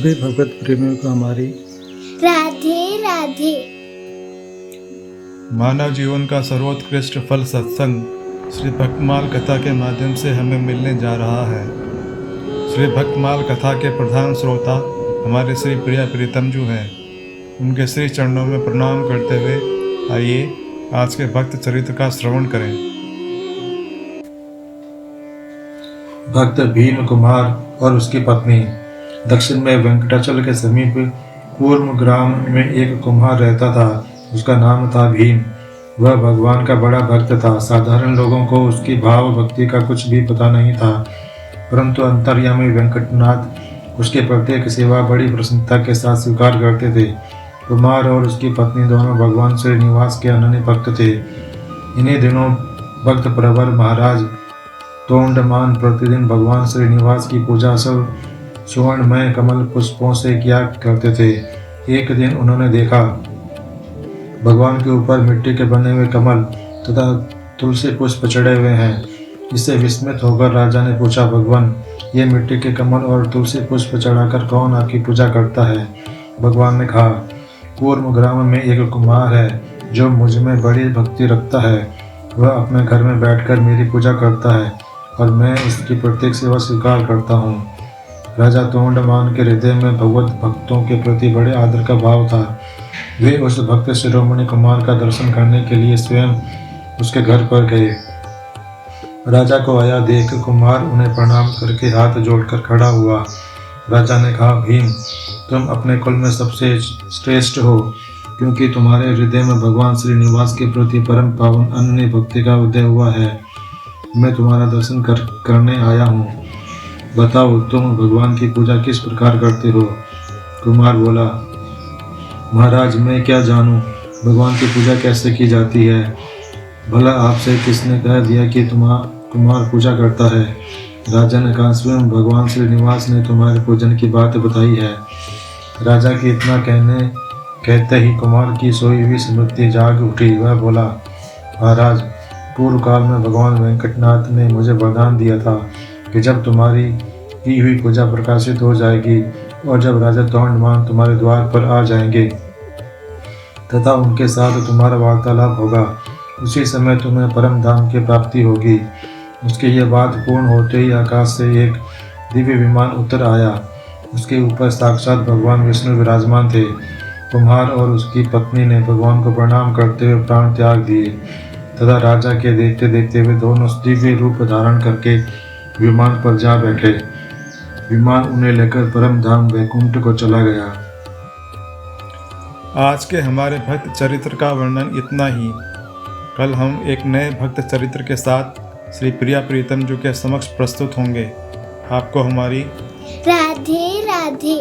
सभी भगवत प्रेमियों को हमारी राधे राधे। मानव जीवन का सर्वोत्कृष्ट फल सत्संग श्री भक्तमाल कथा के माध्यम से हमें मिलने जा रहा है। श्री भक्तमाल कथा के प्रधान श्रोता हमारे श्री प्रिया प्रीतम जी हैं। उनके श्री चरणों में प्रणाम करते हुए आइए आज के भक्त चरित्र का श्रवण करें। भक्त भीम कुमार और उसकी पत्नी। दक्षिण में वेंकटाचल के समीप कूर्म ग्राम में एक कुम्हार रहता था। उसका नाम था भीम। वह भगवान का बड़ा भक्त था। साधारण लोगों को उसकी भाव भक्ति का कुछ भी पता नहीं था, परंतु अंतर्यामी वेंकटनाथ उसके प्रत्येक सेवा बड़ी प्रसन्नता के साथ स्वीकार करते थे। कुमार और उसकी पत्नी दोनों भगवान श्रीनिवास के अनन्य भक्त थे। इन्हीं दिनों भक्त प्रवर महाराज तोंडमान प्रतिदिन भगवान श्रीनिवास की पूजा सब सुवर्णमय कमल पुष्पों से किया करते थे। एक दिन उन्होंने देखा भगवान के ऊपर मिट्टी के बने हुए कमल तथा तुलसी पुष्प चढ़े हुए हैं। इससे विस्मित होकर राजा ने पूछा, भगवान, ये मिट्टी के कमल और तुलसी पुष्प चढ़ाकर कौन आपकी पूजा करता है? भगवान ने कहा, कूर्म ग्राम में एक कुम्हार है जो मुझ में बड़ी भक्ति रखता है। वह अपने घर में बैठकर मेरी पूजा करता है और मैं उसकी प्रत्येक सेवा स्वीकार करता हूँ। राजा तोंडमान के हृदय में भगवत भक्तों के प्रति बड़े आदर का भाव था। वे उस भक्त शिरोमणि कुमार का दर्शन करने के लिए स्वयं उसके घर पर गए। राजा को आया देख कुमार उन्हें प्रणाम करके हाथ जोड़कर खड़ा हुआ। राजा ने कहा, भीम, तुम अपने कुल में सबसे श्रेष्ठ हो, क्योंकि तुम्हारे हृदय में भगवान श्रीनिवास के प्रति परम पावन अनन्य भक्ति का उदय हुआ है। मैं तुम्हारा दर्शन करने आया हूँ। बताओ, तुम भगवान की पूजा किस प्रकार करते हो? कुमार बोला, महाराज, मैं क्या जानूं भगवान की पूजा कैसे की जाती है? भला आपसे किसने कह दिया कि कुमार पूजा करता है? राजा ने कहा, स्वयं भगवान श्रीनिवास ने तुम्हारे पूजन की बात बताई है। राजा के इतना कहते ही कुमार की सोई हुई स्मृति जाग उठी। वह बोला, महाराज, पूर्व काल में भगवान वेंकटनाथ ने मुझे वरदान दिया था कि जब तुम्हारी की हुई पूजा प्रकाशित हो जाएगी और जब राजा तोंडमान तुम्हारे द्वार पर आ जाएंगे तथा उनके साथ तुम्हारा वार्तालाप होगा, उसी समय तुम्हें परम धाम की प्राप्ति होगी। उसकी यह बात पूर्ण होते ही आकाश से एक दिव्य विमान उतर आया। उसके ऊपर साक्षात भगवान विष्णु विराजमान थे। कुम्हार और उसकी पत्नी ने भगवान को प्रणाम करते हुए प्राण त्याग दिए तथा राजा के देखते देखते वे दोनों दिव्य रूप धारण करके विमान पर जा बैठे। विमान उन्हें लेकर परम धाम वैकुंठ को चला गया। आज के हमारे भक्त चरित्र का वर्णन इतना ही। कल हम एक नए भक्त चरित्र के साथ श्री प्रिया प्रीतम जी के समक्ष प्रस्तुत होंगे। आपको हमारी राधे राधे।